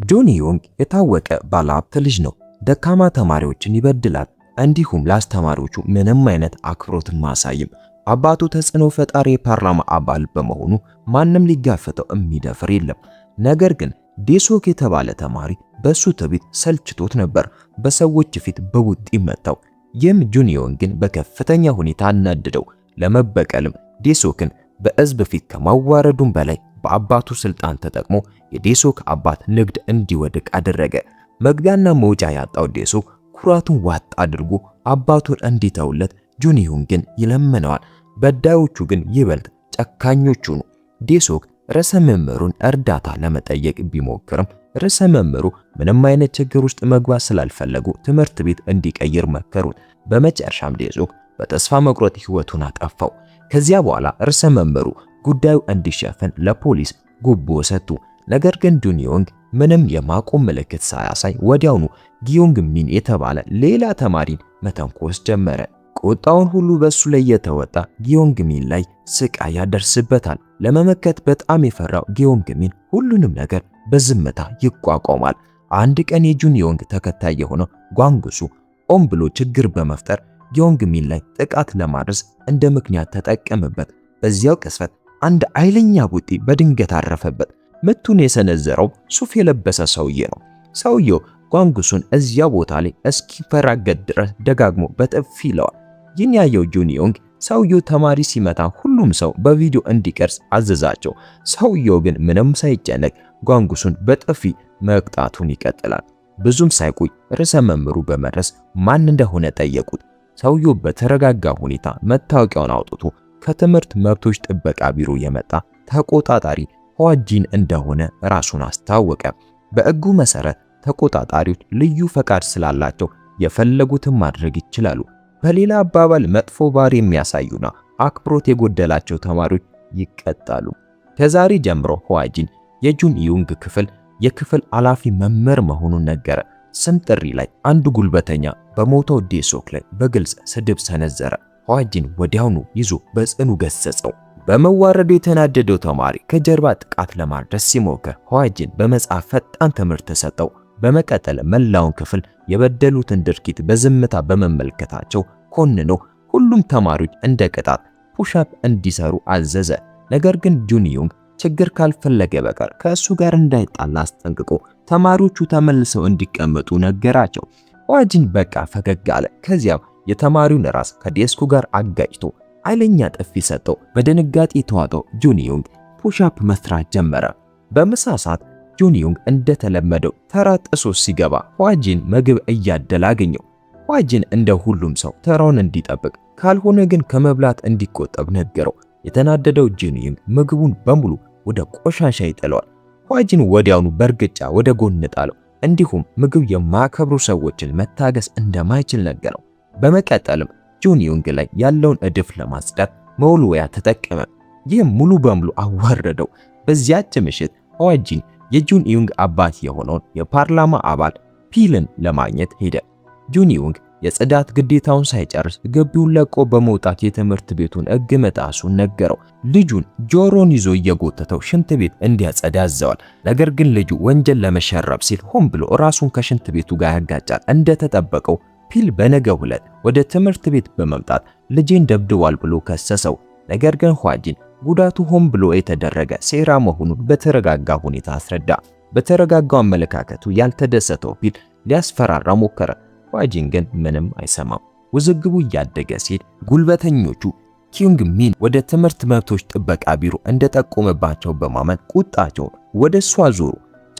ጆኒ ዮንግ የታወቀ ባለሀብት ልጅ ነው። ደካማ ተማሪዎችን ይበድላል። እንዲሁም ለአስተማሪዎቹ ምንም አይነት አክብሮትን ማሳይም። አባቱ ተጽዕኖ ፈጣሪ የፓርላማ አባል በመሆኑ ማንም ሊጋፈጠው የሚደፍር የለም። ነገር ግን ዴሶክ የተባለ ተማሪ በሱ ትዕቢት ሰልችቶት ነበር። በሰዎች ፊት በቡጢ መታው። ይህም ጆኒ ዮንግን በከፍተኛ ሁኔታ አናደደው። ለመበቀልም ዴሶክን በሕዝብ ፊት ከማዋረዱም በላይ በአባቱ ስልጣን ተጠቅሞ የዴሶክ አባት ንግድ እንዲወድቅ አደረገ። መግቢያና መውጫ ያጣው ዴሶክ ኩራቱን ዋጥ አድርጎ አባቱን እንዲተውለት ጆኒ ዮንግን ይለምነዋል። በዳዮቹ ግን ይበልጥ ጨካኞቹ ነው። ዴሶክ ርዕሰ መምህሩን እርዳታ ለመጠየቅ ቢሞክርም ርዕሰ መምህሩ ምንም አይነት ችግር ውስጥ መግባት ስላልፈለጉ ትምህርት ቤት እንዲቀይር መከሩት። በመጨረሻም ዴሶክ በተስፋ መቁረጥ ሕይወቱን አጠፋው። ከዚያ በኋላ ርዕሰ መምህሩ ጉዳዩ እንዲሸፈን ለፖሊስ ጉቦ ሰጡ። ነገር ግን ጆኒ ዮንግ ምንም የማቆም ምልክት ሳያሳይ ወዲያውኑ ጊዮንግ ሚን የተባለ ሌላ ተማሪን መተንኮስ ጀመረ። ቁጣውን ሁሉ በሱ ላይ የተወጣ ጊዮንግ ሚን ላይ ስቃይ ያደርስበታል። ለመመከት በጣም የፈራው ጊዮንግ ሚን ሁሉንም ነገር በዝምታ ይቋቋማል። አንድ ቀን የጆኒ ዮንግ ተከታይ የሆነው ጓንጉሱ ኦም ብሎ ችግር በመፍጠር ጊዮንግ ሚን ላይ ጥቃት ለማድረስ እንደ ምክንያት ተጠቀመበት። በዚያው ቅጽበት አንድ ኃይለኛ ቡጢ በድንገት አረፈበት። ምቱን የሰነዘረው ሱፍ የለበሰ ሰውዬ ነው። ሰውየው ጓንጉሱን እዚያ ቦታ ላይ እስኪፈራገጥ ድረስ ደጋግሞ በጥፊ ይለዋል። ይህን ያየው ጆኒ ዮንግ ሰውየው ተማሪ ሲመታ ሁሉም ሰው በቪዲዮ እንዲቀርጽ አዘዛቸው። ሰውየው ግን ምንም ሳይጨነቅ ጓንጉሱን በጥፊ መቅጣቱን ይቀጥላል። ብዙም ሳይቆይ ርዕሰ መምህሩ በመድረስ ማን እንደሆነ ጠየቁት። ሰውየው በተረጋጋ ሁኔታ መታወቂያውን አውጥቶ ከትምህርት መብቶች ጥበቃ ቢሮ የመጣ ተቆጣጣሪ ሆዋጂን እንደሆነ ራሱን አስታወቀ። በሕጉ መሰረት ተቆጣጣሪዎች ልዩ ፈቃድ ስላላቸው የፈለጉትን ማድረግ ይችላሉ። በሌላ አባባል መጥፎ ባህሪ የሚያሳዩና አክብሮት የጎደላቸው ተማሪዎች ይቀጣሉ። ከዛሬ ጀምሮ ሆዋጂን የጆኒ ዮንግ የክፍል ኃላፊ መምህር መሆኑን ነገረ። ስም ጥሪ ላይ አንድ ጉልበተኛ በሞተው ዴሶክ ላይ በግልጽ ስድብ ሰነዘረ። ሆዋጂን ወዲያውኑ ይዞ በጽኑ ገሰጸው። በመዋረዱ የተናደደው ተማሪ ከጀርባ ጥቃት ለማድረስ ሲሞክር ሆዋጂን በመጽሐፍ ፈጣን ትምህርት ሰጠው። በመቀጠል መላውን ክፍል የበደሉትን ድርጊት በዝምታ በመመልከታቸው ኮንኖ ሁሉም ተማሪዎች እንደ ቅጣት ፑሽአፕ እንዲሰሩ አዘዘ። ነገር ግን ጆኒ ዮንግ ችግር ካልፈለገ በቀር ከእሱ ጋር እንዳይጣላ አስጠንቅቆ ተማሪዎቹ ተመልሰው እንዲቀመጡ ነገራቸው። ሆዋጂን በቃ ፈገግ አለ። ከዚያም የተማሪውን ራስ ከዴስኩ ጋር አጋጭቶ ኃይለኛ ጥፊ ሰጠው። በድንጋጤ የተዋጠው ጆኒ ዮንግ ፑሽአፕ መስራት ጀመረ። በምሳ ሰዓት ጆኒ ዮንግ እንደተለመደው ተራ ጥሶ ሲገባ ሆዋጂን ምግብ እያደለ አገኘው። ሆዋጂን እንደ ሁሉም ሰው ተራውን እንዲጠብቅ ካልሆነ ግን ከመብላት እንዲቆጠብ ነገረው። የተናደደው ጆኒ ዮንግ ምግቡን በሙሉ ወደ ቆሻሻ ይጥለዋል። ሆዋጂን ወዲያውኑ በእርግጫ ወደ ጎን ጣለው። እንዲሁም ምግብ የማያከብሩ ሰዎችን መታገስ እንደማይችል ነገረው። በመቀጠልም ጆኒ ዮንግ ላይ ያለውን እድፍ ለማጽዳት መወልወያ ተጠቀመ። ይህም ሙሉ በሙሉ አዋረደው። በዚያች ምሽት ሆዋጂን የጆኒ ዮንግ አባት የሆነውን የፓርላማ አባል ፒልን ለማግኘት ሄደ። ጆኒ ዮንግ የጽዳት ግዴታውን ሳይጨርስ ግቢውን ለቆ በመውጣት የትምህርት ቤቱን ሕግ መጣሱን ነገረው። ልጁን ጆሮን ይዞ እየጎተተው ሽንት ቤት እንዲያጸዳ ያዘዋል። ነገር ግን ልጁ ወንጀል ለመሸረብ ሲል ሆን ብሎ ራሱን ከሽንት ቤቱ ጋር ያጋጫል። እንደተጠበቀው ፒል በነገው ዕለት ወደ ትምህርት ቤት በመምጣት ልጄን ደብድቧል ብሎ ከሰሰው። ነገር ግን ሆዋጂን ጉዳቱ ሆን ብሎ የተደረገ ሴራ መሆኑን በተረጋጋ ሁኔታ አስረዳ። በተረጋጋው አመለካከቱ ያልተደሰተው ፒል ሊያስፈራራ ሞከረ። ሆዋጂን ግን ምንም አይሰማም። ውዝግቡ እያደገ ሲሄድ ጉልበተኞቹ ጊዮንግ ሚን ወደ ትምህርት መብቶች ጥበቃ ቢሮ እንደጠቆመባቸው በማመን ቁጣቸውን ወደ እሱ አዞሩ።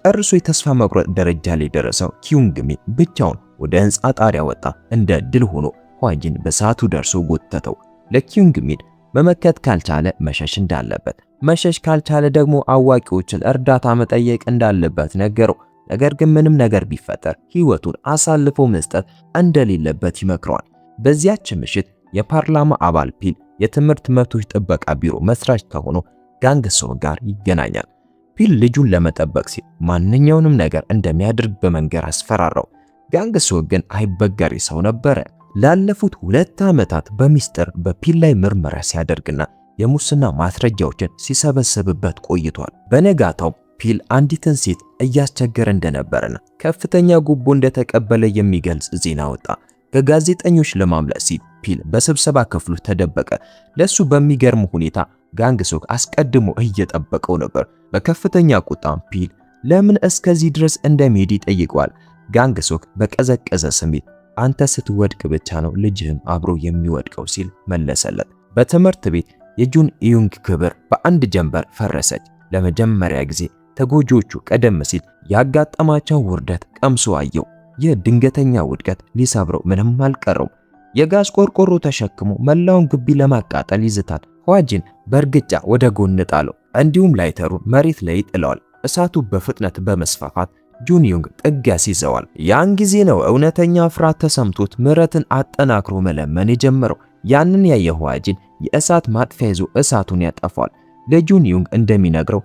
ጨርሶ የተስፋ መቁረጥ ደረጃ ላይ ደረሰው ጊዮንግ ሚን ብቻውን ወደ ሕንፃ ጣሪያ ወጣ። እንደ ድል ሆኖ ሆዋጂን በሰዓቱ ደርሶ ጎተተው። ለጊዮንግ ሚን መመከት ካልቻለ መሸሽ እንዳለበት፣ መሸሽ ካልቻለ ደግሞ አዋቂዎችን እርዳታ መጠየቅ እንዳለበት ነገረው። ነገር ግን ምንም ነገር ቢፈጠር ሕይወቱን አሳልፎ መስጠት እንደሌለበት ይመክረዋል። በዚያች ምሽት የፓርላማ አባል ፒል የትምህርት መብቶች ጥበቃ ቢሮ መስራች ከሆነው ጋንግሶ ጋር ይገናኛል። ፒል ልጁን ለመጠበቅ ሲል ማንኛውንም ነገር እንደሚያደርግ በመንገር አስፈራራው። ጋንግሶ ግን አይበገሬ ሰው ነበረ። ላለፉት 2 ዓመታት በሚስጥር በፒል ላይ ምርመራ ሲያደርግና የሙስና ማስረጃዎችን ሲሰበስብበት ቆይቷል። በነጋታው ፒል አንዲትን ሴት እያስቸገረ እንደነበረና ከፍተኛ ጉቦ እንደተቀበለ የሚገልጽ ዜና ወጣ። ከጋዜጠኞች ለማምለጥ ሲል ፒል በስብሰባ ክፍሉ ተደበቀ። ለሱ በሚገርም ሁኔታ ጋንግሶክ አስቀድሞ እየጠበቀው ነበር። በከፍተኛ ቁጣም ፒል ለምን እስከዚህ ድረስ እንደሚሄድ ይጠይቀዋል። ጋንግሶክ በቀዘቀዘ ስሜት አንተ ስትወድቅ ብቻ ነው ልጅህም አብሮ የሚወድቀው ሲል መለሰለት። በትምህርት ቤት የጁን ኢዩንግ ክብር በአንድ ጀንበር ፈረሰች። ለመጀመሪያ ጊዜ ተጎጂዎቹ ቀደም ሲል ያጋጠማቸው ውርደት ቀምሶ አየው። ይህ ድንገተኛ ውድቀት ሊሰብረው ምንም አልቀረውም። የጋዝ ቆርቆሮ ተሸክሞ መላውን ግቢ ለማቃጠል ይዝታል። ህዋጂን በእርግጫ ወደ ጎን ጣለው፣ እንዲሁም ላይተሩን መሬት ላይ ይጥለዋል። እሳቱ በፍጥነት በመስፋፋት ጁን ኢዩንግ ጥግ ያስይዘዋል። ያን ጊዜ ነው እውነተኛ ፍርሃት ተሰምቶት ምሕረትን አጠናክሮ መለመን የጀመረው። ያንን ያየ ህዋጂን የእሳት ማጥፊያ ይዞ እሳቱን ያጠፋዋል። ለጁን ኢዩንግ እንደሚነግረው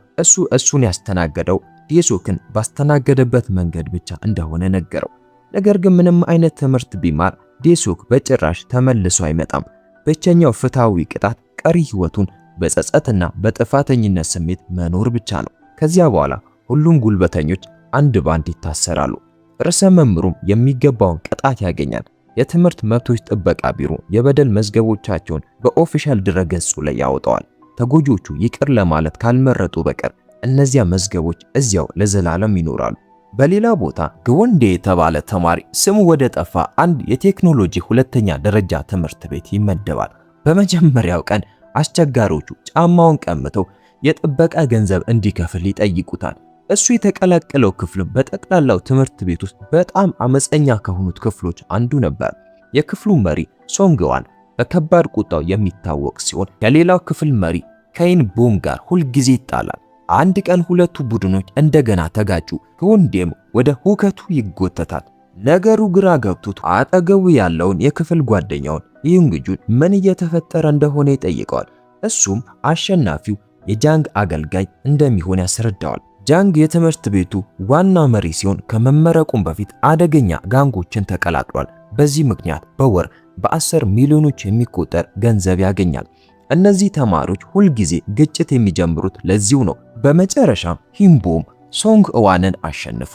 እሱን ያስተናገደው ዴሶክን ባስተናገደበት መንገድ ብቻ እንደሆነ ነገረው። ነገር ግን ምንም አይነት ትምህርት ቢማር ዴሶክ በጭራሽ ተመልሶ አይመጣም። ብቸኛው ፍትሃዊ ቅጣት ቀሪ ህይወቱን በጸጸትና በጥፋተኝነት ስሜት መኖር ብቻ ነው። ከዚያ በኋላ ሁሉም ጉልበተኞች አንድ ባንድ ይታሰራሉ። ርዕሰ መምህሩም የሚገባውን ቅጣት ያገኛል። የትምህርት መብቶች ጥበቃ ቢሮ የበደል መዝገቦቻቸውን በኦፊሻል ድረገጹ ላይ ያወጣዋል። ተጎጂዎቹ ይቅር ለማለት ካልመረጡ በቀር እነዚያ መዝገቦች እዚያው ለዘላለም ይኖራሉ። በሌላ ቦታ ግወንዴ የተባለ ተማሪ ስሙ ወደ ጠፋ አንድ የቴክኖሎጂ ሁለተኛ ደረጃ ትምህርት ቤት ይመደባል። በመጀመሪያው ቀን አስቸጋሪዎቹ ጫማውን ቀምተው የጥበቃ ገንዘብ እንዲከፍል ይጠይቁታል። እሱ የተቀላቀለው ክፍልም በጠቅላላው ትምህርት ቤት ውስጥ በጣም አመፀኛ ከሆኑት ክፍሎች አንዱ ነበር። የክፍሉ መሪ ሶንግዋን በከባድ ቁጣው የሚታወቅ ሲሆን ከሌላው ክፍል መሪ ከይን ቦም ጋር ሁልጊዜ ይጣላል። አንድ ቀን ሁለቱ ቡድኖች እንደገና ተጋጩ። ግወንዴም ወደ ሁከቱ ይጎተታል። ነገሩ ግራ ገብቶት አጠገቡ ያለውን የክፍል ጓደኛውን ኢዩንግጁን ምን እየተፈጠረ እንደሆነ ይጠይቀዋል። እሱም አሸናፊው የጃንግ አገልጋይ እንደሚሆን ያስረዳዋል። ጃንግ የትምህርት ቤቱ ዋና መሪ ሲሆን ከመመረቁም በፊት አደገኛ ጋንጎችን ተቀላቅሏል። በዚህ ምክንያት በወር በ10 ሚሊዮኖች የሚቆጠር ገንዘብ ያገኛል። እነዚህ ተማሪዎች ሁልጊዜ ግጭት የሚጀምሩት ለዚሁ ነው። በመጨረሻም ሂንቦም ሶንግ እዋንን አሸንፎ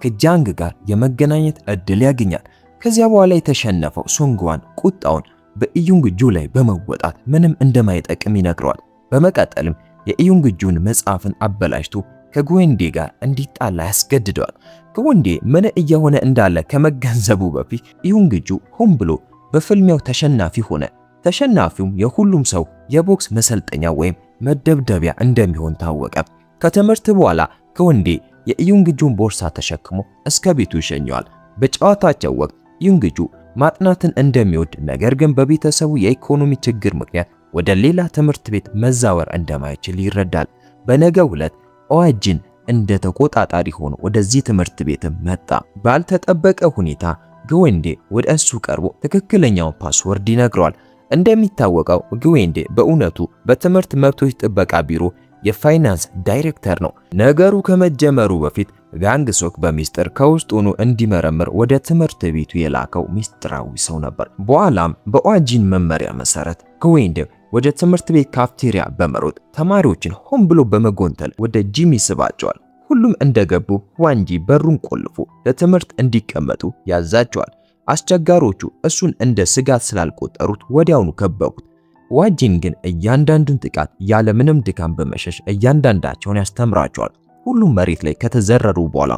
ከጃንግ ጋር የመገናኘት እድል ያገኛል። ከዚያ በኋላ የተሸነፈው ሶንግዋን ቁጣውን በኢዩንግጁ ላይ በመወጣት ምንም እንደማይጠቅም ይነግረዋል። በመቀጠልም የኢዩንግጁን መጽሐፍን አበላሽቶ ከግወንዴ ጋር እንዲጣላ ያስገድደዋል። ግወንዴ ምን እየሆነ እንዳለ ከመገንዘቡ በፊት ኢዩንግጁ ሆን ብሎ በፍልሚያው ተሸናፊ ሆነ። ተሸናፊውም የሁሉም ሰው የቦክስ መሰልጠኛ ወይም መደብደቢያ እንደሚሆን ታወቀ። ከትምህርት በኋላ ግወንዴ የኢዩንግጁን ቦርሳ ተሸክሞ እስከ ቤቱ ይሸኘዋል። በጨዋታቸው ወቅት ኢዩንግጁ ማጥናትን እንደሚወድ ነገር ግን በቤተሰቡ የኢኮኖሚ ችግር ምክንያት ወደ ሌላ ትምህርት ቤት መዛወር እንደማይችል ይረዳል። በነገው ዕለት ህዋጂን እንደ ተቆጣጣሪ ሆኖ ወደዚህ ትምህርት ቤት መጣ። ባልተጠበቀ ሁኔታ ግወንዴ ወደ እሱ ቀርቦ ትክክለኛውን ፓስወርድ ይነግረዋል። እንደሚታወቀው ግወንዴ በእውነቱ በትምህርት መብቶች ጥበቃ ቢሮ የፋይናንስ ዳይሬክተር ነው። ነገሩ ከመጀመሩ በፊት ጋንግሶክ በሚስጥር ከውስጥ ሆኖ እንዲመረምር ወደ ትምህርት ቤቱ የላከው ሚስጥራዊ ሰው ነበር። በኋላም በህዋጂን መመሪያ መሰረት ግወንዴ ወደ ትምህርት ቤት ካፍቴሪያ በመሮጥ ተማሪዎችን ሆን ብሎ በመጎንተል ወደ ጂም ይስባቸዋል። ሁሉም እንደገቡ ህዋጂ በሩን ቆልፎ ለትምህርት እንዲቀመጡ ያዛቸዋል። አስቸጋሪዎቹ እሱን እንደ ስጋት ስላልቆጠሩት ወዲያውኑ ከበቡት። ህዋጂን ግን እያንዳንዱን ጥቃት ያለምንም ድካም በመሸሽ እያንዳንዳቸውን ያስተምራቸዋል። ሁሉም መሬት ላይ ከተዘረሩ በኋላ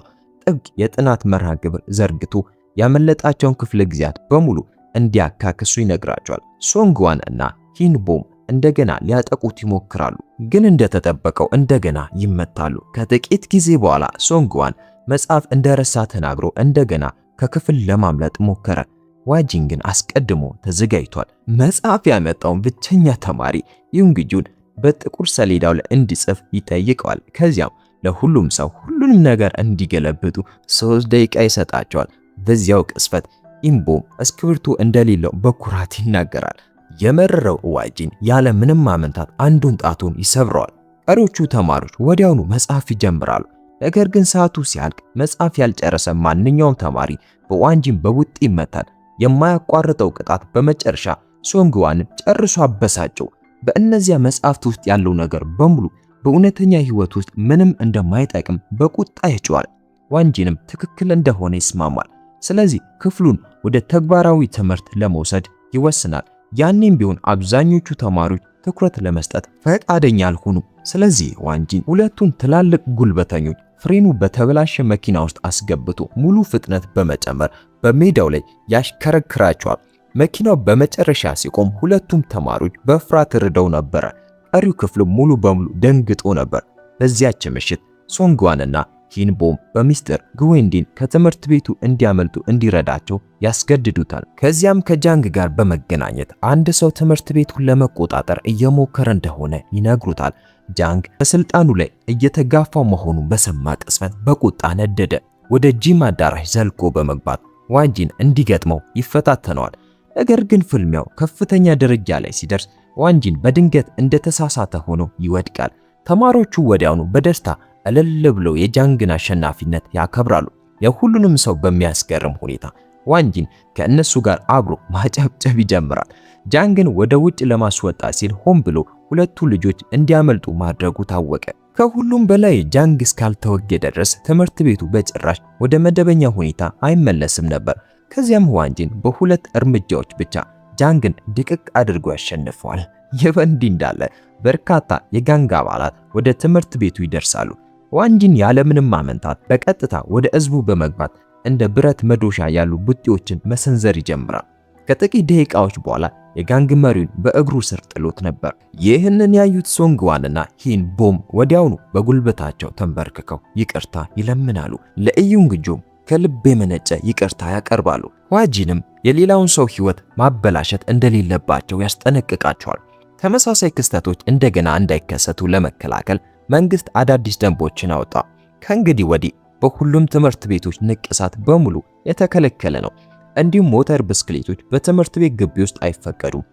ጥብቅ የጥናት መርሃ ግብር ዘርግቶ ያመለጣቸውን ክፍለ ጊዜያት በሙሉ እንዲያካክሱ ይነግራቸዋል። ሶንግዋን እና ሂንቦም እንደገና ሊያጠቁት ይሞክራሉ፣ ግን እንደተጠበቀው እንደገና ይመታሉ። ከጥቂት ጊዜ በኋላ ሶንግዋን መጽሐፍ እንደረሳ ተናግሮ እንደገና ከክፍል ለማምለጥ ሞከረ። ህዋጂን ግን አስቀድሞ ተዘጋጅቷል። መጽሐፍ ያመጣውን ብቸኛ ተማሪ ኢዩንግጁን በጥቁር ሰሌዳው ላይ እንዲጽፍ ይጠይቀዋል። ከዚያም ለሁሉም ሰው ሁሉንም ነገር እንዲገለብጡ 3 ደቂቃ ይሰጣቸዋል። በዚያው ቅስፈት ኢምቦም እስክሪብቶ እንደሌለው በኩራት ይናገራል። የመረረው ህዋጂን ያለ ምንም ማመንታት አንዱን ጣቱን ይሰብረዋል። ቀሪዎቹ ተማሪዎች ወዲያውኑ መጽሐፍ ይጀምራሉ። ነገር ግን ሰዓቱ ሲያልቅ መጽሐፍ ያልጨረሰ ማንኛውም ተማሪ በህዋጂን በቡጢ ይመታል። የማያቋርጠው ቅጣት በመጨረሻ ሶንግዋንን ጨርሶ አበሳጨው። በእነዚያ መጽሐፍት ውስጥ ያለው ነገር በሙሉ በእውነተኛ ህይወት ውስጥ ምንም እንደማይጠቅም በቁጣ ይጮሃል። ዋንጂንም ትክክል እንደሆነ ይስማማል። ስለዚህ ክፍሉን ወደ ተግባራዊ ትምህርት ለመውሰድ ይወስናል። ያኔም ቢሆን አብዛኞቹ ተማሪዎች ትኩረት ለመስጠት ፈቃደኛ አልሆኑም። ስለዚህ ዋንጂን ሁለቱን ትላልቅ ጉልበተኞች ፍሬኑ በተበላሸ መኪና ውስጥ አስገብቶ ሙሉ ፍጥነት በመጨመር በሜዳው ላይ ያሽከረክራቸዋል። መኪናው በመጨረሻ ሲቆም ሁለቱም ተማሪዎች በፍርሃት ርደው ነበር። ቀሪው ክፍል ሙሉ በሙሉ ደንግጦ ነበር። በዚያች ምሽት ሶንግዋንና ሂንቦም በሚስጥር ግዌንዲን ከትምህርት ቤቱ እንዲያመልጡ እንዲረዳቸው ያስገድዱታል። ከዚያም ከጃንግ ጋር በመገናኘት አንድ ሰው ትምህርት ቤቱን ለመቆጣጠር እየሞከረ እንደሆነ ይነግሩታል። ጃንግ በስልጣኑ ላይ እየተጋፋው መሆኑን በሰማ ቅጽበት በቁጣ ነደደ። ወደ ጂም አዳራሽ ዘልቆ በመግባት ዋንጂን እንዲገጥመው ይፈታተነዋል። ነገር ግን ፍልሚያው ከፍተኛ ደረጃ ላይ ሲደርስ ዋንጂን በድንገት እንደተሳሳተ ሆኖ ይወድቃል። ተማሪዎቹ ወዲያውኑ በደስታ እልል ብለው የጃንግን አሸናፊነት ያከብራሉ። የሁሉንም ሰው በሚያስገርም ሁኔታ ዋንጂን ከእነሱ ጋር አብሮ ማጨብጨብ ይጀምራል። ጃንግን ወደ ውጭ ለማስወጣት ሲል ሆን ብሎ ሁለቱ ልጆች እንዲያመልጡ ማድረጉ ታወቀ። ከሁሉም በላይ ጃንግ እስካልተወገደ ድረስ ትምህርት ቤቱ በጭራሽ ወደ መደበኛ ሁኔታ አይመለስም ነበር። ከዚያም ዋንጂን በሁለት እርምጃዎች ብቻ ጃንግን ድቅቅ አድርጎ ያሸንፈዋል። ይህ በእንዲህ እንዳለ በርካታ የጋንግ አባላት ወደ ትምህርት ቤቱ ይደርሳሉ። ዋንጂን ያለምንም ማመንታት በቀጥታ ወደ ህዝቡ በመግባት እንደ ብረት መዶሻ ያሉ ቡጢዎችን መሰንዘር ይጀምራል። ከጥቂት ደቂቃዎች በኋላ የጋንግ መሪውን በእግሩ ስር ጥሎት ነበር። ይህንን ያዩት ሶንግዋንና ሂንቦም ወዲያውኑ በጉልበታቸው ተንበርክከው ይቅርታ ይለምናሉ። ለኢዩንግጆም ከልብ የመነጨ ይቅርታ ያቀርባሉ። ዋንጂንም የሌላውን ሰው ህይወት ማበላሸት እንደሌለባቸው ያስጠነቅቃቸዋል። ተመሳሳይ ክስተቶች እንደገና እንዳይከሰቱ ለመከላከል መንግስት አዳዲስ ደንቦችን አወጣ። ከእንግዲህ ወዲህ በሁሉም ትምህርት ቤቶች ንቅሳት በሙሉ የተከለከለ ነው። እንዲሁም ሞተር ብስክሌቶች በትምህርት ቤት ግቢ ውስጥ አይፈቀዱም።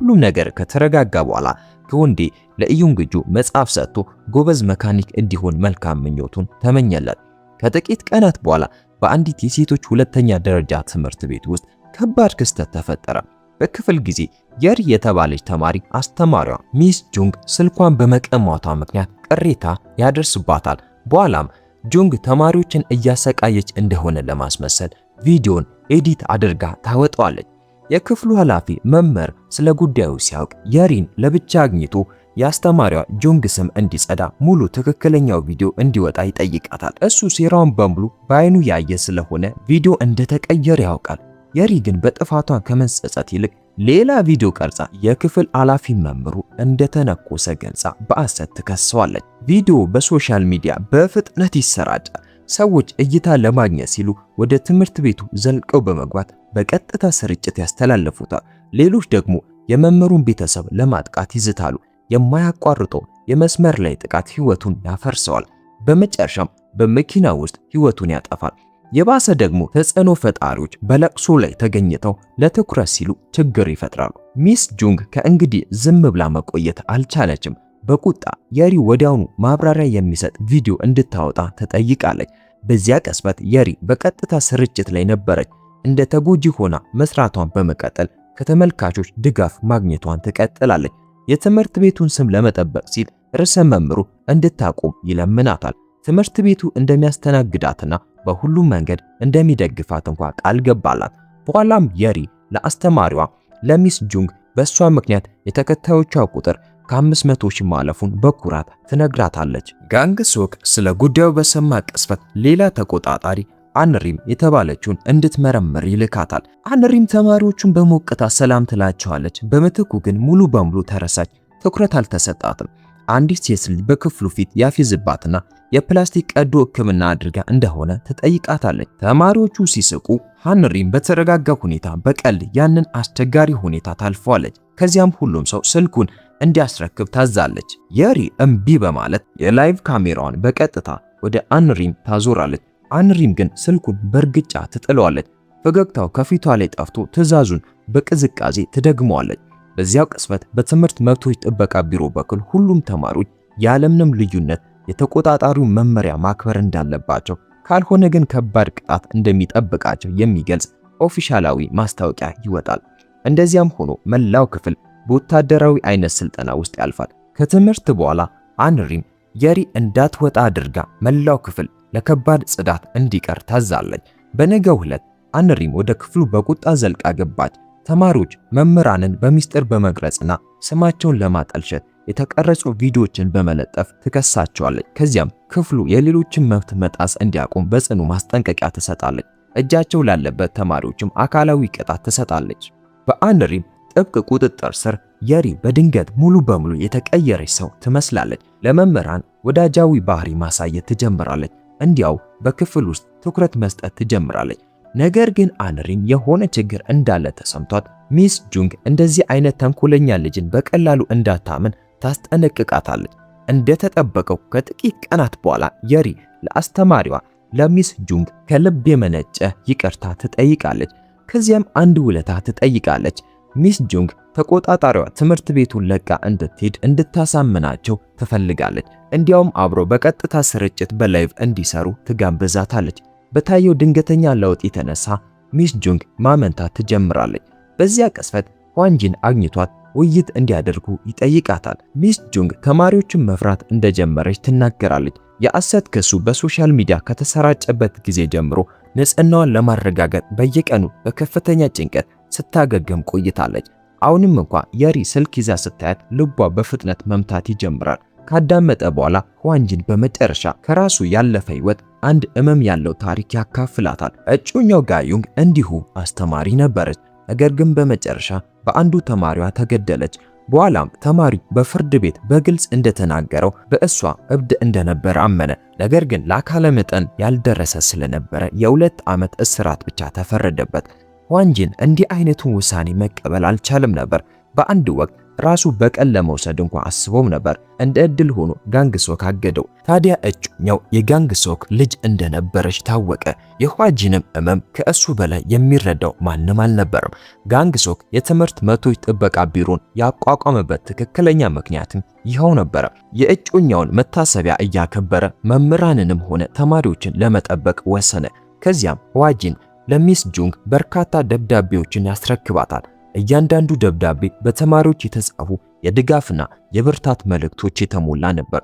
ሁሉም ነገር ከተረጋጋ በኋላ ግዌንዲ ለኢዩንግጁ መጽሐፍ ሰጥቶ ጎበዝ መካኒክ እንዲሆን መልካም ምኞቱን ተመኘለት። ከጥቂት ቀናት በኋላ በአንዲት የሴቶች ሁለተኛ ደረጃ ትምህርት ቤት ውስጥ ከባድ ክስተት ተፈጠረ። በክፍል ጊዜ የሪ የተባለች ተማሪ አስተማሪዋ ሚስ ጁንግ ስልኳን በመቀማቷ ምክንያት ቅሬታ ያደርስባታል። በኋላም ጁንግ ተማሪዎችን እያሰቃየች እንደሆነ ለማስመሰል ቪዲዮን ኤዲት አድርጋ ታወጣዋለች። የክፍሉ ኃላፊ መምህር ስለ ጉዳዩ ሲያውቅ የሪን ለብቻ አግኝቶ የአስተማሪዋ ጁንግ ስም እንዲጸዳ ሙሉ ትክክለኛው ቪዲዮ እንዲወጣ ይጠይቃታል። እሱ ሴራውን በሙሉ በአይኑ ያየ ስለሆነ ቪዲዮ እንደተቀየረ ያውቃል። የሪ ግን በጥፋቷ ከመጸጸት ይልቅ ሌላ ቪዲዮ ቀርጻ የክፍል ኃላፊ መምህሩ እንደተነኮሰ ገልጻ በሐሰት ትከሰዋለች። ቪዲዮ በሶሻል ሚዲያ በፍጥነት ይሰራጫል። ሰዎች እይታ ለማግኘት ሲሉ ወደ ትምህርት ቤቱ ዘልቀው በመግባት በቀጥታ ስርጭት ያስተላልፉታል። ሌሎች ደግሞ የመምህሩን ቤተሰብ ለማጥቃት ይዝታሉ። የማያቋርጠው የመስመር ላይ ጥቃት ህይወቱን ያፈርሰዋል። በመጨረሻም በመኪና ውስጥ ህይወቱን ያጠፋል። የባሰ ደግሞ ተጽዕኖ ፈጣሪዎች በለቅሶ ላይ ተገኝተው ለትኩረት ሲሉ ችግር ይፈጥራሉ። ሚስ ጁንግ ከእንግዲህ ዝም ብላ መቆየት አልቻለችም። በቁጣ የሪ ወዲያውኑ ማብራሪያ የሚሰጥ ቪዲዮ እንድታወጣ ተጠይቃለች። በዚያ ቅጽበት የሪ በቀጥታ ስርጭት ላይ ነበረች። እንደ ተጎጂ ሆና መስራቷን በመቀጠል ከተመልካቾች ድጋፍ ማግኘቷን ትቀጥላለች። የትምህርት ቤቱን ስም ለመጠበቅ ሲል ርዕሰ መምህሩ እንድታቆም ይለምናታል። ትምህርት ቤቱ እንደሚያስተናግዳትና በሁሉም መንገድ እንደሚደግፋት እንኳን ቃል ገባላት። በኋላም የሪ ለአስተማሪዋ ለሚስ ጁንግ በእሷ ምክንያት የተከታዮቿ ቁጥር ከ500 ሺህ ማለፉን በኩራት ትነግራታለች። ጋንግ ሶክ ስለ ጉዳዩ በሰማ ቅጽበት ሌላ ተቆጣጣሪ አንሪም የተባለችውን እንድትመረምር ይልካታል። አንሪም ተማሪዎቹን በሞቅታ ሰላም ትላቸዋለች። በምትኩ ግን ሙሉ በሙሉ ተረሳች። ትኩረት አልተሰጣትም። አንዲት ሴት ልጅ በክፍሉ ፊት ያፊዝባትና የፕላስቲክ ቀዶ ሕክምና አድርጋ እንደሆነ ትጠይቃታለች። ተማሪዎቹ ሲስቁ አንሪም በተረጋጋ ሁኔታ በቀልድ ያንን አስቸጋሪ ሁኔታ ታልፈዋለች። ከዚያም ሁሉም ሰው ስልኩን እንዲያስረክብ ታዛለች። የሪ እምቢ በማለት የላይቭ ካሜራዋን በቀጥታ ወደ አንሪም ታዞራለች። አንሪም ግን ስልኩን በእርግጫ ትጥለዋለች። ፈገግታው ከፊቷ ላይ ጠፍቶ ትዕዛዙን በቅዝቃዜ ትደግመዋለች። በዚያው ቅጽበት በትምህርት መብቶች ጥበቃ ቢሮ በኩል ሁሉም ተማሪዎች ያለምንም ልዩነት የተቆጣጣሪው መመሪያ ማክበር እንዳለባቸው፣ ካልሆነ ግን ከባድ ቅጣት እንደሚጠብቃቸው የሚገልጽ ኦፊሻላዊ ማስታወቂያ ይወጣል። እንደዚያም ሆኖ መላው ክፍል በወታደራዊ አይነት ስልጠና ውስጥ ያልፋል። ከትምህርት በኋላ አንሪም የሪ እንዳትወጣ አድርጋ መላው ክፍል ለከባድ ጽዳት እንዲቀር ታዛለች። በነገው ዕለት አንሪም ወደ ክፍሉ በቁጣ ዘልቃ ገባች። ተማሪዎች መምህራንን በሚስጥር በመቅረጽና ስማቸውን ለማጠልሸት የተቀረጹ ቪዲዮዎችን በመለጠፍ ትከሳቸዋለች። ከዚያም ክፍሉ የሌሎችን መብት መጣስ እንዲያቆም በጽኑ ማስጠንቀቂያ ትሰጣለች። እጃቸው ላለበት ተማሪዎችም አካላዊ ቅጣት ትሰጣለች። በአንሪም ጥብቅ ቁጥጥር ስር የሪ በድንገት ሙሉ በሙሉ የተቀየረች ሰው ትመስላለች። ለመምህራን ወዳጃዊ ባህሪ ማሳየት ትጀምራለች። እንዲያው በክፍል ውስጥ ትኩረት መስጠት ትጀምራለች። ነገር ግን አንሪም የሆነ ችግር እንዳለ ተሰምቷት ሚስ ጁንግ እንደዚህ አይነት ተንኮለኛ ልጅን በቀላሉ እንዳታምን ታስጠነቅቃታለች። እንደተጠበቀው ከጥቂት ቀናት በኋላ የሪ ለአስተማሪዋ ለሚስ ጁንግ ከልብ የመነጨ ይቅርታ ትጠይቃለች። ከዚያም አንድ ውለታ ትጠይቃለች። ሚስ ጁንግ ተቆጣጣሪዋ ትምህርት ቤቱን ለቃ እንድትሄድ እንድታሳምናቸው ትፈልጋለች። እንዲያውም አብሮ በቀጥታ ስርጭት በላይቭ እንዲሰሩ ትጋብዛታለች። በታየው ድንገተኛ ለውጥ የተነሳ ሚስ ጁንግ ማመንታት ትጀምራለች። በዚያ ቅስፈት ዋንጂን አግኝቷት ውይይት እንዲያደርጉ ይጠይቃታል። ሚስ ጁንግ ተማሪዎችን መፍራት እንደጀመረች ትናገራለች። የሐሰት ክሱ በሶሻል ሚዲያ ከተሰራጨበት ጊዜ ጀምሮ ንጽህናዋን ለማረጋገጥ በየቀኑ በከፍተኛ ጭንቀት ስታገገም ቆይታለች። አሁንም እንኳን የሪ ስልክ ይዛ ስታያት ልቧ በፍጥነት መምታት ይጀምራል። ካዳመጠ በኋላ ዋንጂን በመጨረሻ ከራሱ ያለፈ ህይወት አንድ እመም ያለው ታሪክ ያካፍላታል። እጮኛው ጋዩንግ እንዲሁ አስተማሪ ነበረች። ነገር ግን በመጨረሻ በአንዱ ተማሪዋ ተገደለች። በኋላም ተማሪው በፍርድ ቤት በግልጽ እንደተናገረው በእሷ እብድ እንደነበረ አመነ። ነገር ግን ለአካለ መጠን ያልደረሰ ስለነበረ የ2 ዓመት እስራት ብቻ ተፈረደበት። ዋንጂን እንዲህ አይነቱን ውሳኔ መቀበል አልቻለም ነበር። በአንድ ወቅት ራሱ በቀል ለመውሰድ እንኳን አስቦም ነበር። እንደ እድል ሆኖ ጋንግሶክ አገደው። ታዲያ እጮኛው የጋንግሶክ ልጅ እንደነበረች ታወቀ። የዋንጂንም እመም ከእሱ በላይ የሚረዳው ማንም አልነበረም። ጋንግሶክ የትምህርት መብቶች ጥበቃ ቢሮን ያቋቋመበት ትክክለኛ ምክንያትም ይኸው ነበር። የእጮኛውን መታሰቢያ እያከበረ መምህራንንም ሆነ ተማሪዎችን ለመጠበቅ ወሰነ። ከዚያም ዋንጂን ለሚስ ጁንግ በርካታ ደብዳቤዎችን ያስረክባታል። እያንዳንዱ ደብዳቤ በተማሪዎች የተጻፉ የድጋፍና የብርታት መልእክቶች የተሞላ ነበር።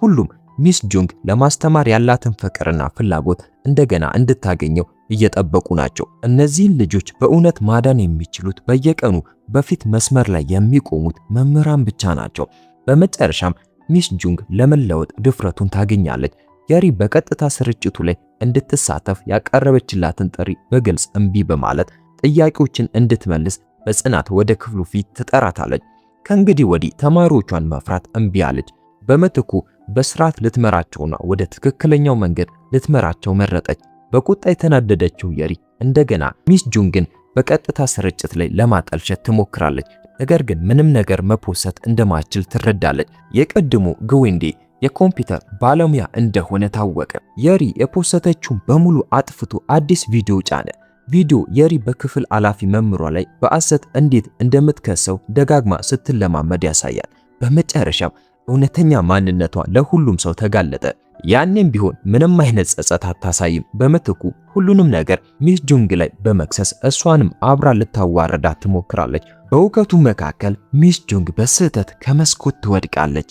ሁሉም ሚስ ጁንግ ለማስተማር ያላትን ፍቅርና ፍላጎት እንደገና እንድታገኘው እየጠበቁ ናቸው። እነዚህን ልጆች በእውነት ማዳን የሚችሉት በየቀኑ በፊት መስመር ላይ የሚቆሙት መምህራን ብቻ ናቸው። በመጨረሻም ሚስ ጁንግ ለመለወጥ ድፍረቱን ታገኛለች። የሪ በቀጥታ ስርጭቱ ላይ እንድትሳተፍ ያቀረበችላትን ጥሪ በግልጽ እምቢ በማለት ጥያቄዎችን እንድትመልስ በጽናት ወደ ክፍሉ ፊት ትጠራታለች። ከእንግዲህ ወዲህ ተማሪዎቿን መፍራት እምቢ አለች። በምትኩ በስርዓት ልትመራቸውና ወደ ትክክለኛው መንገድ ልትመራቸው መረጠች። በቁጣ የተናደደችው የሪ እንደገና ሚስ ጁንግን በቀጥታ ስርጭት ላይ ለማጠልሸት ትሞክራለች። ነገር ግን ምንም ነገር መፖሰት እንደማትችል ትረዳለች። የቀድሞ ግዌንዴ የኮምፒውተር ባለሙያ እንደሆነ ታወቀ። የሪ የፖሰተችውን በሙሉ አጥፍቶ አዲስ ቪዲዮ ጫነ። ቪዲዮ የሪ በክፍል ኃላፊ መምህሯ ላይ በሐሰት እንዴት እንደምትከሰው ደጋግማ ስትለማመድ ያሳያል። በመጨረሻም እውነተኛ ማንነቷ ለሁሉም ሰው ተጋለጠ። ያኔም ቢሆን ምንም አይነት ጸጸት አታሳይም። በምትኩ ሁሉንም ነገር ሚስ ጁንግ ላይ በመክሰስ እሷንም አብራ ልታዋረዳት ትሞክራለች። በእውቀቱ መካከል ሚስ ጁንግ በስህተት ከመስኮት ትወድቃለች።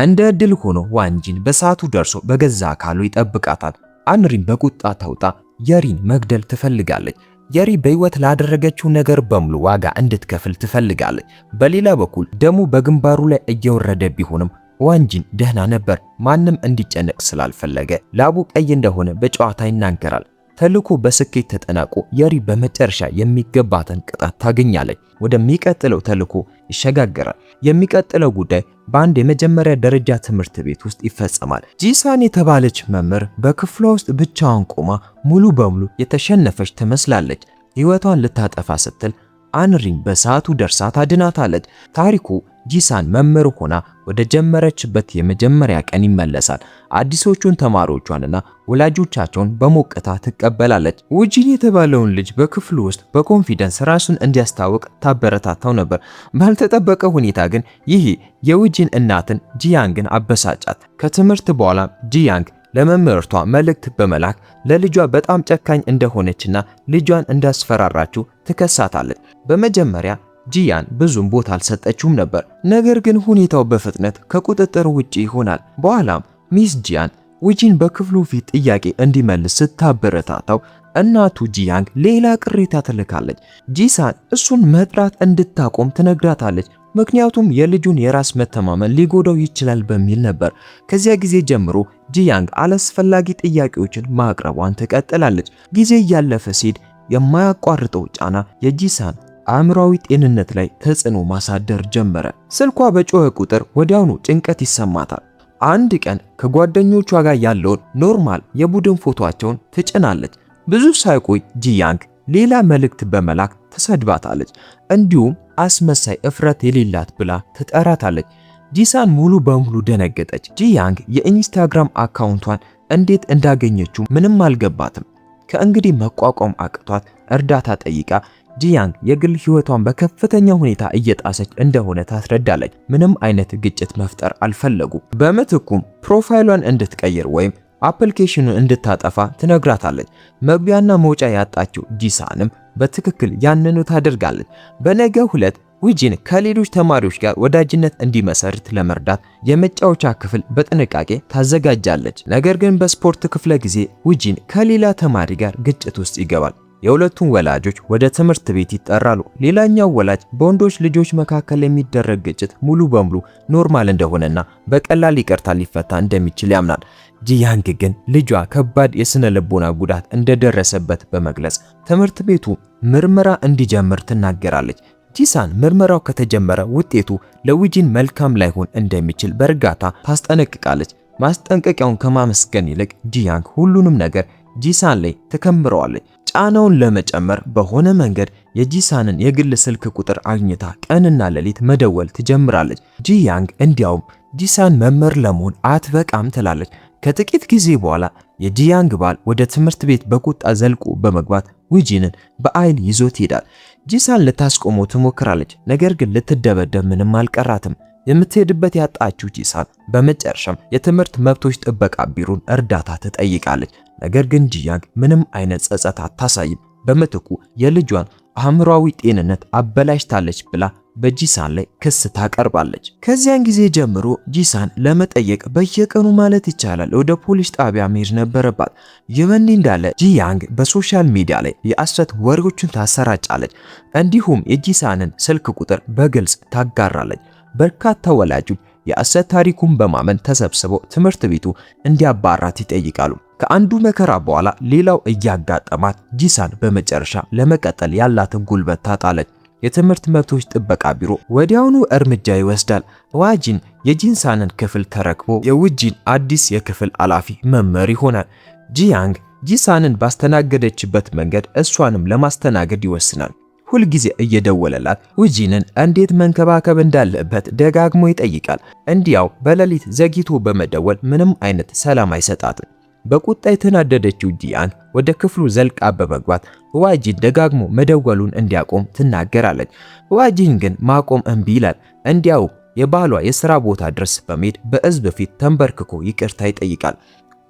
እንደ ዕድል ሆኖ ዋንጂን በሰዓቱ ደርሶ በገዛ አካሉ ይጠብቃታል። አንሪም በቁጣ ተውጣ የሪን መግደል ትፈልጋለች። የሪ በህይወት ላደረገችው ነገር በሙሉ ዋጋ እንድትከፍል ትፈልጋለች። በሌላ በኩል ደሙ በግንባሩ ላይ እየወረደ ቢሆንም ዋንጂን ደህና ነበር። ማንም እንዲጨነቅ ስላልፈለገ ላቡ ቀይ እንደሆነ በጨዋታ ይናገራል። ተልዕኮ በስኬት ተጠናቆ የሪ በመጨረሻ የሚገባትን ቅጣት ታገኛለች። ወደሚቀጥለው ተልዕኮ ይሸጋገራል። የሚቀጥለው ጉዳይ በአንድ የመጀመሪያ ደረጃ ትምህርት ቤት ውስጥ ይፈጸማል። ጂሳን የተባለች መምህር በክፍሏ ውስጥ ብቻዋን ቆማ ሙሉ በሙሉ የተሸነፈች ትመስላለች። ህይወቷን ልታጠፋ ስትል አንሪም በሰዓቱ ደርሳ ታድናታለች። ታሪኩ ጂሳን መምህር ሆና ወደ ጀመረችበት የመጀመሪያ ቀን ይመለሳል። አዲሶቹን ተማሪዎቿንና ወላጆቻቸውን በሞቅታ ትቀበላለች። ውጂን የተባለውን ልጅ በክፍሉ ውስጥ በኮንፊደንስ ራሱን እንዲያስታውቅ ታበረታታው ነበር። ባልተጠበቀ ሁኔታ ግን ይህ የውጂን እናትን ጂያንግን አበሳጫት። ከትምህርት በኋላ ጂያንግ ለመምህርቷ መልእክት በመላክ ለልጇ በጣም ጨካኝ እንደሆነችና ልጇን እንዳስፈራራችው ትከሳታለች። በመጀመሪያ ጂያን ብዙም ቦታ አልሰጠችውም ነበር። ነገር ግን ሁኔታው በፍጥነት ከቁጥጥር ውጪ ይሆናል። በኋላም ሚስ ጂያን ውጂን በክፍሉ ፊት ጥያቄ እንዲመልስ ስታበረታታው እናቱ ጂያንግ ሌላ ቅሬታ ትልካለች። ጂሳን እሱን መጥራት እንድታቆም ትነግራታለች። ምክንያቱም የልጁን የራስ መተማመን ሊጎዳው ይችላል በሚል ነበር። ከዚያ ጊዜ ጀምሮ ጂያንግ አላስፈላጊ ጥያቄዎችን ማቅረቧን ትቀጥላለች። ጊዜ እያለፈ ሲሄድ የማያቋርጠው ጫና የጂሳን አእምሯዊ ጤንነት ላይ ተጽዕኖ ማሳደር ጀመረ። ስልኳ በጮኸ ቁጥር ወዲያውኑ ጭንቀት ይሰማታል። አንድ ቀን ከጓደኞቿ ጋር ያለውን ኖርማል የቡድን ፎቶአቸውን ትጭናለች። ብዙ ሳይቆይ ጂያንግ ሌላ መልእክት በመላክ ተሰድባታለች። እንዲሁም አስመሳይ እፍረት የሌላት ብላ ትጠራታለች። ጂሳን ሙሉ በሙሉ ደነገጠች። ጂያንግ የኢንስታግራም አካውንቷን እንዴት እንዳገኘችው ምንም አልገባትም። ከእንግዲህ መቋቋም አቅቷት እርዳታ ጠይቃ ጂያንግ የግል ህይወቷን በከፍተኛ ሁኔታ እየጣሰች እንደሆነ ታስረዳለች። ምንም አይነት ግጭት መፍጠር አልፈለጉም። በምትኩም ፕሮፋይሏን እንድትቀይር ወይም አፕሊኬሽኑን እንድታጠፋ ትነግራታለች። መግቢያና መውጫ ያጣችው ጂሳንም በትክክል ያንኑ ታደርጋለች። በነገው ዕለት ውጂን ከሌሎች ተማሪዎች ጋር ወዳጅነት እንዲመሰርት ለመርዳት የመጫወቻ ክፍል በጥንቃቄ ታዘጋጃለች። ነገር ግን በስፖርት ክፍለ ጊዜ ውጂን ከሌላ ተማሪ ጋር ግጭት ውስጥ ይገባል። የሁለቱም ወላጆች ወደ ትምህርት ቤት ይጠራሉ። ሌላኛው ወላጅ በወንዶች ልጆች መካከል የሚደረግ ግጭት ሙሉ በሙሉ ኖርማል እንደሆነና በቀላል ይቅርታ ሊፈታ እንደሚችል ያምናል። ጂያንግ ግን ልጇ ከባድ የስነ ልቦና ጉዳት እንደደረሰበት በመግለጽ ትምህርት ቤቱ ምርመራ እንዲጀምር ትናገራለች። ጂሳን ምርመራው ከተጀመረ ውጤቱ ለውጂን መልካም ላይሆን እንደሚችል በእርጋታ ታስጠነቅቃለች። ማስጠንቀቂያውን ከማመስገን ይልቅ ጂያንግ ሁሉንም ነገር ጂሳን ላይ ትከምረዋለች። ጫናውን ለመጨመር በሆነ መንገድ የጂሳንን የግል ስልክ ቁጥር አግኝታ ቀንና ሌሊት መደወል ትጀምራለች። ጂያንግ እንዲያውም ጂሳን መምህር ለመሆን አትበቃም ትላለች። ከጥቂት ጊዜ በኋላ የጂያንግ ባል ወደ ትምህርት ቤት በቁጣ ዘልቆ በመግባት ውጂንን በአይል ይዞት ይሄዳል። ጂሳን ልታስቆመው ትሞክራለች፣ ነገር ግን ልትደበደብ ምንም አልቀራትም። የምትሄድበት ያጣችው ጂሳን በመጨረሻም የትምህርት መብቶች ጥበቃ ቢሮን እርዳታ ትጠይቃለች። ነገር ግን ጂያንግ ምንም አይነት ጸጸት አታሳይም። በምትኩ የልጇን አእምሯዊ ጤንነት አበላሽታለች ብላ በጂሳን ላይ ክስ ታቀርባለች። ከዚያን ጊዜ ጀምሮ ጂሳን ለመጠየቅ በየቀኑ ማለት ይቻላል ወደ ፖሊስ ጣቢያ መሄድ ነበረባት። ይህን እንዳለ ጂያንግ በሶሻል ሚዲያ ላይ የሐሰት ወሬዎችን ታሰራጫለች። እንዲሁም የጂሳንን ስልክ ቁጥር በግልጽ ታጋራለች። በርካታ ወላጆች የሐሰት ታሪኩን በማመን ተሰብስበው ትምህርት ቤቱ እንዲያባራት ይጠይቃሉ። ከአንዱ መከራ በኋላ ሌላው እያጋጠማት ጂሳን በመጨረሻ ለመቀጠል ያላትን ጉልበት ታጣለች። የትምህርት መብቶች ጥበቃ ቢሮ ወዲያውኑ እርምጃ ይወስዳል። ዋጂን የጂሳንን ክፍል ተረክቦ የውጂን አዲስ የክፍል ኃላፊ መምህር ይሆናል። ጂያንግ ጂሳንን ባስተናገደችበት መንገድ እሷንም ለማስተናገድ ይወስናል። ሁልጊዜ እየደወለላት ውጂንን እንዴት መንከባከብ እንዳለበት ደጋግሞ ይጠይቃል። እንዲያው በሌሊት ዘግይቶ በመደወል ምንም አይነት ሰላም አይሰጣትም። በቁጣ የተናደደችው ጂያን ወደ ክፍሉ ዘልቃ በመግባት ዋጂን ደጋግሞ መደወሉን እንዲያቆም ትናገራለች። ዋጂን ግን ማቆም እምቢ ይላል። እንዲያው የባሏ የሥራ ቦታ ድረስ በመሄድ በሕዝብ ፊት ተንበርክኮ ይቅርታ ይጠይቃል።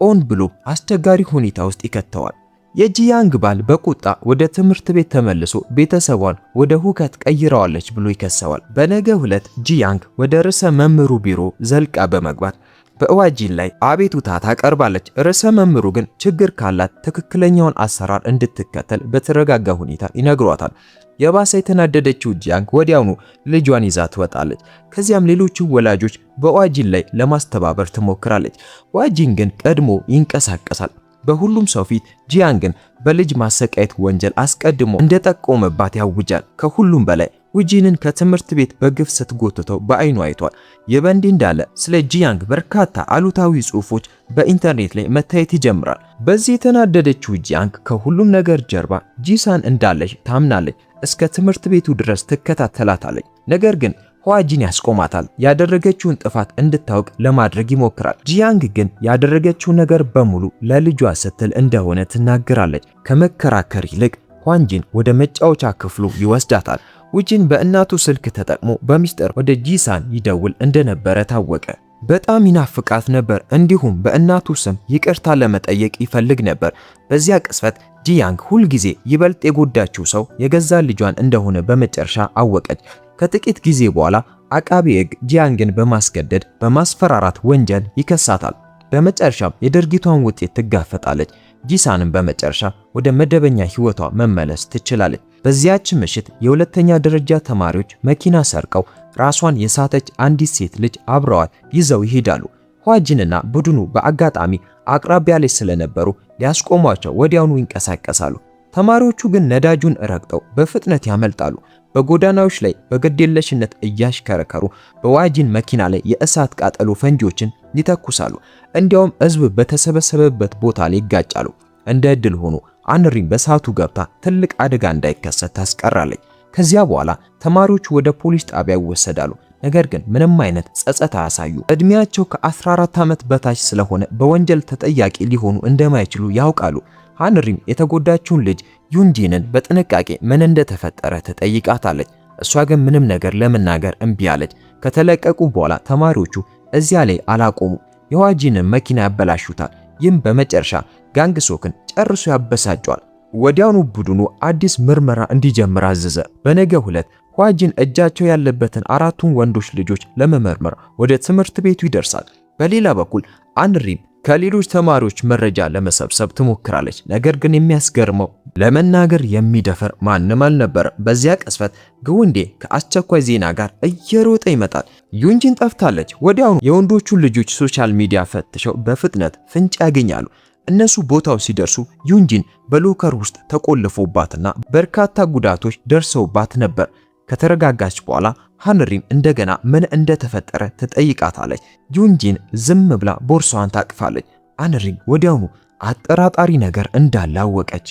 ኦን ብሎ አስቸጋሪ ሁኔታ ውስጥ ይከተዋል። የጂያንግ ባል በቁጣ ወደ ትምህርት ቤት ተመልሶ ቤተሰቧን ወደ ሁከት ቀይረዋለች ብሎ ይከሰዋል። በነገው ዕለት ጂያንግ ወደ ርዕሰ መምህሩ ቢሮ ዘልቃ በመግባት በዋጂን ላይ አቤቱታ ታቀርባለች። ርዕሰ መምህሩ ግን ችግር ካላት ትክክለኛውን አሰራር እንድትከተል በተረጋጋ ሁኔታ ይነግሯታል። የባሰ የተናደደችው ጂያንግ ወዲያውኑ ልጇን ይዛ ትወጣለች። ከዚያም ሌሎቹ ወላጆች በዋጂን ላይ ለማስተባበር ትሞክራለች። ዋጂን ግን ቀድሞ ይንቀሳቀሳል። በሁሉም ሰው ፊት ጂያንግን በልጅ ማሰቃየት ወንጀል አስቀድሞ እንደጠቆመባት ያውጃል። ከሁሉም በላይ ውጂንን ከትምህርት ቤት በግፍ ስትጎትተው በአይኑ አይቷል። የበንዲ እንዳለ ስለ ጂያንግ በርካታ አሉታዊ ጽሑፎች በኢንተርኔት ላይ መታየት ይጀምራል። በዚህ የተናደደችው ጂያንግ ከሁሉም ነገር ጀርባ ጂሳን እንዳለች ታምናለች። እስከ ትምህርት ቤቱ ድረስ ትከታተላታለች። ነገር ግን ዋጂን ያስቆማታል። ያደረገችውን ጥፋት እንድታውቅ ለማድረግ ይሞክራል። ጂያንግ ግን ያደረገችው ነገር በሙሉ ለልጇ ስትል እንደሆነ ትናገራለች። ከመከራከር ይልቅ ዋጂን ወደ መጫወቻ ክፍሉ ይወስዳታል። ውጂን በእናቱ ስልክ ተጠቅሞ በሚስጥር ወደ ጂሳን ይደውል እንደነበረ ታወቀ። በጣም ይናፍቃት ነበር። እንዲሁም በእናቱ ስም ይቅርታ ለመጠየቅ ይፈልግ ነበር። በዚያ ቅጽበት ጂያንግ ሁልጊዜ ይበልጥ የጎዳችው ሰው የገዛ ልጇን እንደሆነ በመጨረሻ አወቀች። ከጥቂት ጊዜ በኋላ አቃቤ ሕግ ጂያንግን በማስገደድ በማስፈራራት ወንጀል ይከሳታል። በመጨረሻም የድርጊቷን ውጤት ትጋፈጣለች። ጂሳንም በመጨረሻ ወደ መደበኛ ሕይወቷ መመለስ ትችላለች። በዚያች ምሽት የሁለተኛ ደረጃ ተማሪዎች መኪና ሰርቀው ራሷን የሳተች አንዲት ሴት ልጅ አብረዋት ይዘው ይሄዳሉ። ኋጂንና ቡድኑ በአጋጣሚ አቅራቢያ ላይ ስለነበሩ ሊያስቆሟቸው ወዲያውኑ ይንቀሳቀሳሉ። ተማሪዎቹ ግን ነዳጁን ረግጠው በፍጥነት ያመልጣሉ። በጎዳናዎች ላይ በግዴለሽነት እያሽከረከሩ በዋጂን መኪና ላይ የእሳት ቃጠሎ ፈንጂዎችን ይተኩሳሉ። እንዲያውም ሕዝብ በተሰበሰበበት ቦታ ላይ ይጋጫሉ። እንደ ዕድል ሆኖ አንሪም በሰዓቱ ገብታ ትልቅ አደጋ እንዳይከሰት ታስቀራለች። ከዚያ በኋላ ተማሪዎቹ ወደ ፖሊስ ጣቢያ ይወሰዳሉ። ነገር ግን ምንም አይነት ጸጸት አያሳዩ። እድሜያቸው ከ14 ዓመት በታች ስለሆነ በወንጀል ተጠያቂ ሊሆኑ እንደማይችሉ ያውቃሉ። አንሪም የተጎዳችውን ልጅ ዩንጂንን በጥንቃቄ ምን እንደተፈጠረ ትጠይቃታለች። እሷ ግን ምንም ነገር ለመናገር እምቢ አለች። ከተለቀቁ በኋላ ተማሪዎቹ እዚያ ላይ አላቆሙ። የዋጂንን መኪና ያበላሹታል። ይህም በመጨረሻ ጋንግሶክን ጨርሶ ያበሳጨዋል። ወዲያውኑ ቡድኑ አዲስ ምርመራ እንዲጀምር አዘዘ። በነገው ዕለት ኋጂን እጃቸው ያለበትን አራቱን ወንዶች ልጆች ለመመርመር ወደ ትምህርት ቤቱ ይደርሳል። በሌላ በኩል አንሪም ከሌሎች ተማሪዎች መረጃ ለመሰብሰብ ትሞክራለች። ነገር ግን የሚያስገርመው ለመናገር የሚደፈር ማንም አልነበረም። በዚያ ቅጽበት ግውንዴ ከአስቸኳይ ዜና ጋር እየሮጠ ይመጣል። ዩንጂን ጠፍታለች። ወዲያውኑ የወንዶቹን ልጆች ሶሻል ሚዲያ ፈትሸው በፍጥነት ፍንጭ ያገኛሉ። እነሱ ቦታው ሲደርሱ ዩንጂን በሎከር ውስጥ ተቆልፎባትና በርካታ ጉዳቶች ደርሰውባት ነበር። ከተረጋጋች በኋላ ሃንሪም እንደገና ምን እንደተፈጠረ ትጠይቃታለች። ዩንጂን ዝም ብላ ቦርሳዋን ታቅፋለች። ሃንሪም ወዲያውኑ አጠራጣሪ ነገር እንዳለ አወቀች።